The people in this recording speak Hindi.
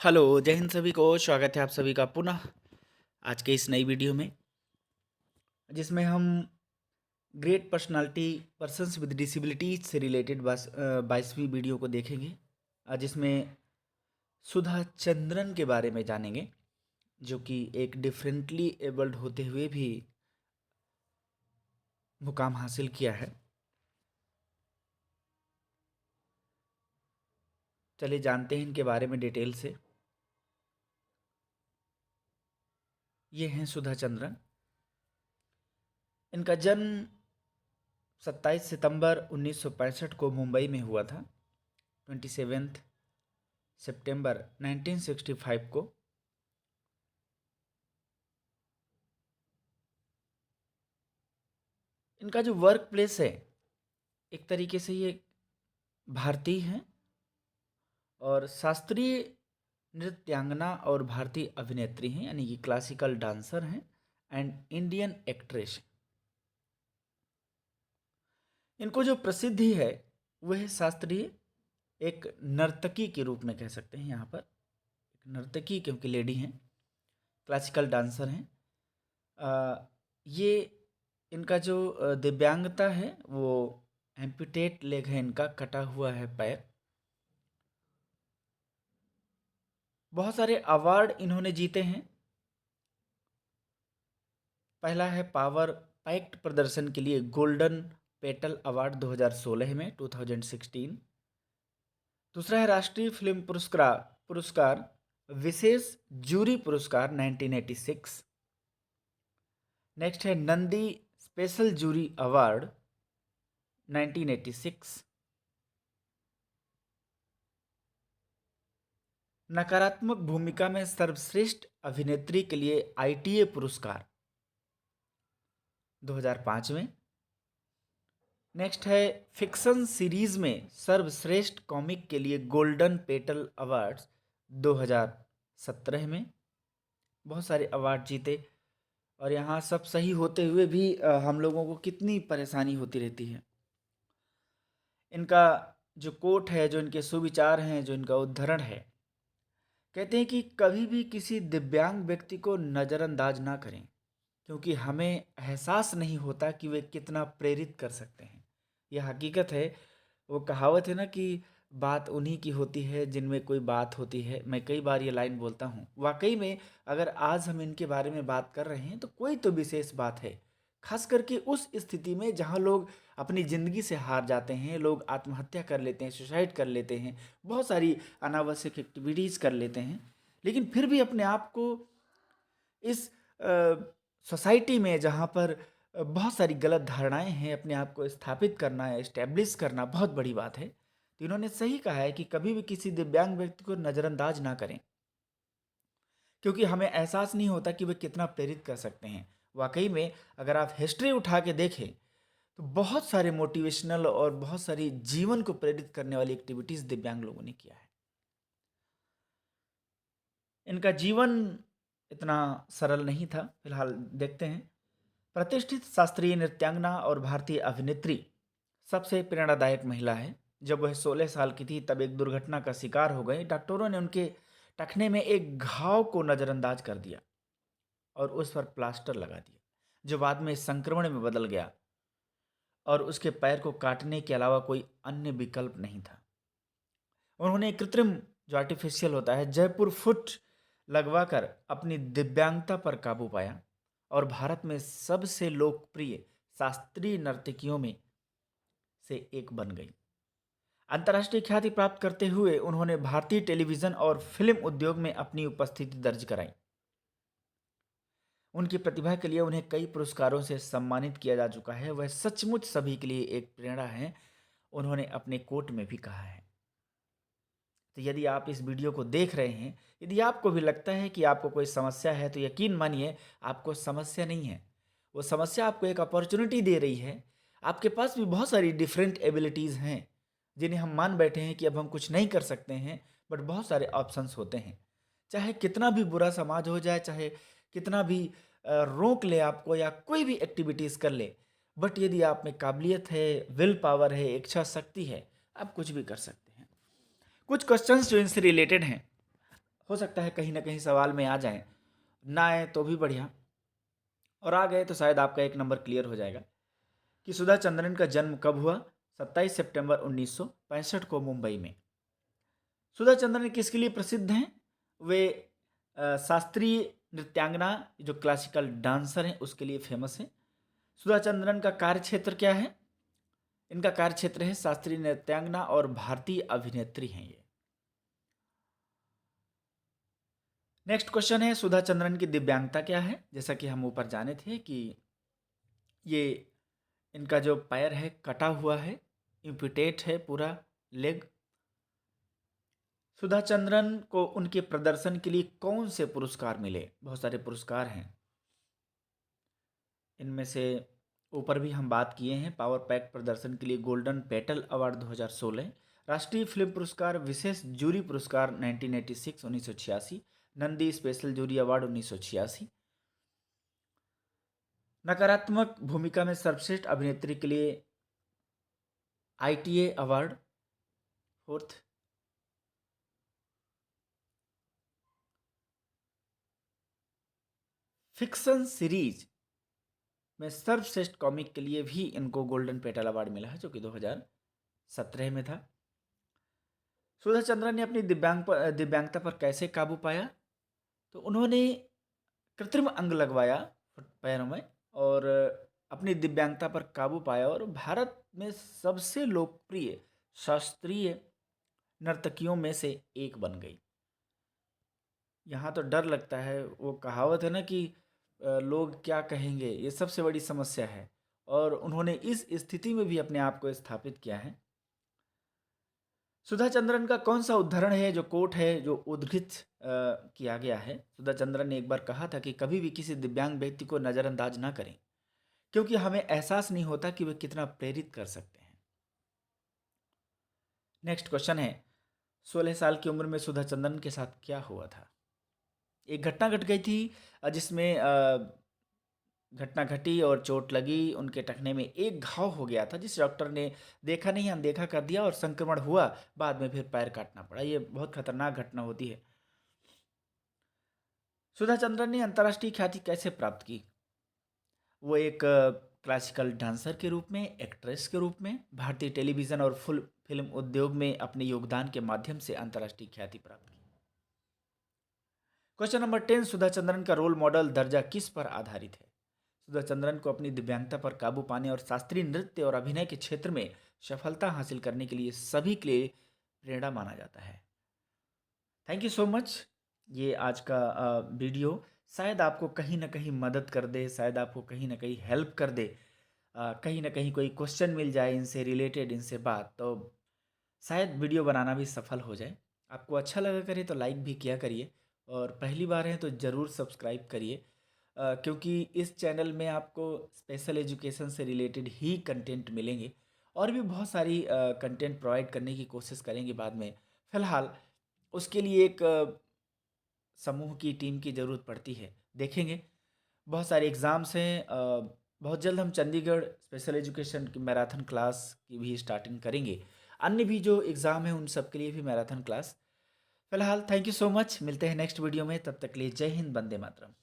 हेलो, जय हिंद सभी को। स्वागत है आप सभी का पुनः आज के इस नई वीडियो में, जिसमें हम great personality persons with disabilities से रिलेटेड 22वीं वीडियो को देखेंगे, जिसमें सुधा चंद्रन के बारे में जानेंगे, जो कि एक डिफरेंटली एबल्ड होते हुए भी मुकाम हासिल किया है। चलिए जानते हैं इनके बारे में डिटेल से। ये हैं सुधा चंद्रन। इनका जन्म 27 सितंबर 1965 को मुंबई में हुआ था। 27 सितंबर 1965 को। इनका जो वर्क प्लेस है, एक तरीके से ये भारतीय हैं और शास्त्रीय नृत्यांगना और भारतीय अभिनेत्री हैं, यानी कि क्लासिकल डांसर हैं एंड इंडियन एक्ट्रेस। इनको जो प्रसिद्धि है वह है शास्त्रीय, एक नर्तकी के रूप में कह सकते हैं। यहाँ पर एक नर्तकी क्योंकि लेडी हैं, क्लासिकल डांसर हैं। ये इनका जो दिव्यांगता है वो एम्पुटेट लेग है, इनका कटा हुआ है पैर। बहुत सारे अवार्ड इन्होंने जीते हैं। पहला है पावर पैक्ट प्रदर्शन के लिए गोल्डन पेटल अवार्ड 2016 में 2016। दूसरा है राष्ट्रीय फिल्म पुरस्कार पुरस्कार विशेष जूरी पुरस्कार 1986। नेक्स्ट है नंदी स्पेशल जूरी अवार्ड 1986। नकारात्मक भूमिका में सर्वश्रेष्ठ अभिनेत्री के लिए आईटीए पुरस्कार 2005 में। नेक्स्ट है फिक्शन सीरीज में सर्वश्रेष्ठ कॉमिक के लिए गोल्डन पेटल अवार्ड्स 2017 में। बहुत सारे अवार्ड जीते और यहाँ सब सही होते हुए भी हम लोगों को कितनी परेशानी होती रहती है। इनका जो कोट है, जो इनके सुविचार हैं, जो इनका उद्धरण है, कहते हैं कि कभी भी किसी दिव्यांग व्यक्ति को नज़रअंदाज ना करें, क्योंकि हमें एहसास नहीं होता कि वे कितना प्रेरित कर सकते हैं। यह हकीकत है। वो कहावत है ना कि बात उन्हीं की होती है जिनमें कोई बात होती है। मैं कई बार ये लाइन बोलता हूँ। वाकई में अगर आज हम इनके बारे में बात कर रहे हैं तो कोई तो विशेष बात है। खास करके उस स्थिति में जहाँ लोग अपनी ज़िंदगी से हार जाते हैं, लोग आत्महत्या कर लेते हैं, सुसाइड कर लेते हैं, बहुत सारी अनावश्यक एक्टिविटीज़ कर लेते हैं, लेकिन फिर भी अपने आप को इस सोसाइटी में जहाँ पर बहुत सारी गलत धारणाएं हैं, अपने आप को स्थापित करना है, इस्टेब्लिश करना बहुत बड़ी बात है। तो इन्होंने सही कहा है कि कभी भी किसी दिव्यांग व्यक्ति को नज़रअंदाज ना करें, क्योंकि हमें एहसास नहीं होता कि वे कितना प्रेरित कर सकते हैं। वाकई में अगर आप हिस्ट्री उठा के देखें तो बहुत सारे मोटिवेशनल और बहुत सारी जीवन को प्रेरित करने वाली एक्टिविटीज़ दिव्यांग लोगों ने किया है। इनका जीवन इतना सरल नहीं था। फिलहाल देखते हैं। प्रतिष्ठित शास्त्रीय नृत्यांगना और भारतीय अभिनेत्री, सबसे प्रेरणादायक महिला है। जब वह 16 साल की थी तब एक दुर्घटना का शिकार हो गई। डॉक्टरों ने उनके टखने में एक घाव को नज़रअंदाज कर दिया और उस पर प्लास्टर लगा दिया, जो बाद में संक्रमण में बदल गया और उसके पैर को काटने के अलावा कोई अन्य विकल्प नहीं था। उन्होंने कृत्रिम, जो आर्टिफिशियल होता है, जयपुर फुट लगवाकर अपनी दिव्यांगता पर काबू पाया और भारत में सबसे लोकप्रिय शास्त्रीय नर्तकियों में से एक बन गई। अंतर्राष्ट्रीय ख्याति प्राप्त करते हुए उन्होंने भारतीय टेलीविज़न और फिल्म उद्योग में अपनी उपस्थिति दर्ज कराई। उनकी प्रतिभा के लिए उन्हें कई पुरस्कारों से सम्मानित किया जा चुका है। वह सचमुच सभी के लिए एक प्रेरणा है, उन्होंने अपने कोट में भी कहा है। तो यदि आप इस वीडियो को देख रहे हैं, यदि आपको भी लगता है कि आपको कोई समस्या है, तो यकीन मानिए आपको समस्या नहीं है। वो समस्या आपको एक अपॉर्चुनिटी दे रही है। आपके पास भी बहुत सारी डिफरेंट एबिलिटीज़ हैं जिन्हें हम मान बैठे हैं कि अब हम कुछ नहीं कर सकते हैं, बट बहुत सारे ऑप्शंस होते हैं। चाहे कितना भी बुरा समाज हो जाए, चाहे कितना भी रोक ले आपको या कोई भी एक्टिविटीज़ कर ले, बट यदि आप में काबिलियत है, विल पावर है, इच्छा शक्ति है, आप कुछ भी कर सकते हैं। कुछ क्वेश्चंस जो इनसे रिलेटेड हैं, हो सकता है कहीं ना कहीं सवाल में आ जाएं, ना आए तो भी बढ़िया, और आ गए तो शायद आपका एक नंबर क्लियर हो जाएगा कि सुधा चंद्रन का जन्म कब हुआ। 27 सितंबर 1965 को मुंबई में। सुधा चंद्रन किसके लिए प्रसिद्ध हैं? वे शास्त्रीय नृत्यांगना, जो क्लासिकल डांसर हैं, उसके लिए फेमस हैं। सुधा चंद्रन का कार्य क्षेत्र क्या है? इनका कार्य क्षेत्र है शास्त्रीय नृत्यांगना और भारतीय अभिनेत्री हैं ये। नेक्स्ट क्वेश्चन है, सुधा चंद्रन की दिव्यांगता क्या है? जैसा कि हम ऊपर जाने थे कि ये इनका जो पैर है कटा हुआ है, इम्पुटेट है पूरा लेग। सुधा चंद्रन को उनके प्रदर्शन के लिए कौन से पुरस्कार मिले? बहुत सारे पुरस्कार हैं, इनमें से ऊपर भी हम बात किए हैं। पावर पैक प्रदर्शन के लिए गोल्डन पेटल अवार्ड 2016, राष्ट्रीय फिल्म पुरस्कार, विशेष जूरी पुरस्कार 1986 1986, नंदी स्पेशल जूरी अवार्ड 1986, नकारात्मक भूमिका में सर्वश्रेष्ठ अभिनेत्री के लिए ITA award 4th, fiction series में सर्वश्रेष्ठ कॉमिक के लिए भी इनको गोल्डन पेटल अवार्ड मिला है, जो कि 2017 में था। सुधा चंद्रन ने अपनी दिव्यांगता पर कैसे काबू पाया? तो उन्होंने कृत्रिम अंग लगवाया पैरों में और अपनी दिव्यांगता पर काबू पाया, और भारत में सबसे लोकप्रिय शास्त्रीय नर्तकियों में से एक बन गई। यहाँ तो डर लगता है, वो कहावत है ना कि लोग क्या कहेंगे, ये सबसे बड़ी समस्या है, और उन्होंने इस स्थिति में भी अपने आप को स्थापित किया है। सुधा चंद्रन का कौन सा उदाहरण है, जो कोट है, जो उद्धृत किया गया है? सुधा चंद्रन ने एक बार कहा था कि कभी भी किसी दिव्यांग व्यक्ति को नज़रअंदाज ना करें, क्योंकि हमें एहसास नहीं होता कि वे कितना प्रेरित कर सकते हैं। नेक्स्ट क्वेश्चन है, 16 साल की उम्र में सुधा चंद्रन के साथ क्या हुआ था? एक घटना घट गई थी जिसमें घटना घटी और चोट लगी, उनके टखने में एक घाव हो गया था, जिस डॉक्टर ने देखा नहीं, अनदेखा कर दिया और संक्रमण हुआ, बाद में फिर पैर काटना पड़ा। ये बहुत खतरनाक घटना होती है। सुधा चंद्रन ने अंतर्राष्ट्रीय ख्याति कैसे प्राप्त की? वो एक क्लासिकल डांसर के रूप में, एक्ट्रेस के रूप में, भारतीय टेलीविज़न और फुल फिल्म उद्योग में अपने योगदान के माध्यम से अंतर्राष्ट्रीय ख्याति प्राप्त की। क्वेश्चन नंबर 10, सुधा चंद्रन का रोल मॉडल दर्जा किस पर आधारित है? सुधा चंद्रन को अपनी दिव्यांगता पर काबू पाने और शास्त्रीय नृत्य और अभिनय के क्षेत्र में सफलता हासिल करने के लिए सभी के लिए प्रेरणा माना जाता है। Thank you so much. ये आज का वीडियो शायद आपको कहीं ना कहीं मदद कर दे, शायद आपको कहीं ना कहीं हेल्प कर दे, कहीं ना कहीं कोई क्वेश्चन मिल जाए इनसे रिलेटेड, इनसे बात, तो शायद वीडियो बनाना भी सफल हो जाए। आपको अच्छा लगा करे तो लाइक भी किया करिए, और पहली बार है तो ज़रूर सब्सक्राइब करिए, क्योंकि इस चैनल में आपको स्पेशल एजुकेशन से रिलेटेड ही कंटेंट मिलेंगे, और भी बहुत सारी कंटेंट प्रोवाइड करने की कोशिश करेंगे बाद में। फ़िलहाल उसके लिए एक समूह की टीम की ज़रूरत पड़ती है, देखेंगे। बहुत सारे एग्ज़ाम्स हैं, बहुत जल्द हम चंडीगढ़ स्पेशल एजुकेशन की मैराथन क्लास की भी स्टार्टिंग करेंगे। अन्य भी जो एग्ज़ाम हैं उन सब के लिए भी मैराथन क्लास। फिलहाल थैंक यू सो मच, मिलते हैं नेक्स्ट वीडियो में, तब तक के लिए जय हिंद, वंदे मातरम।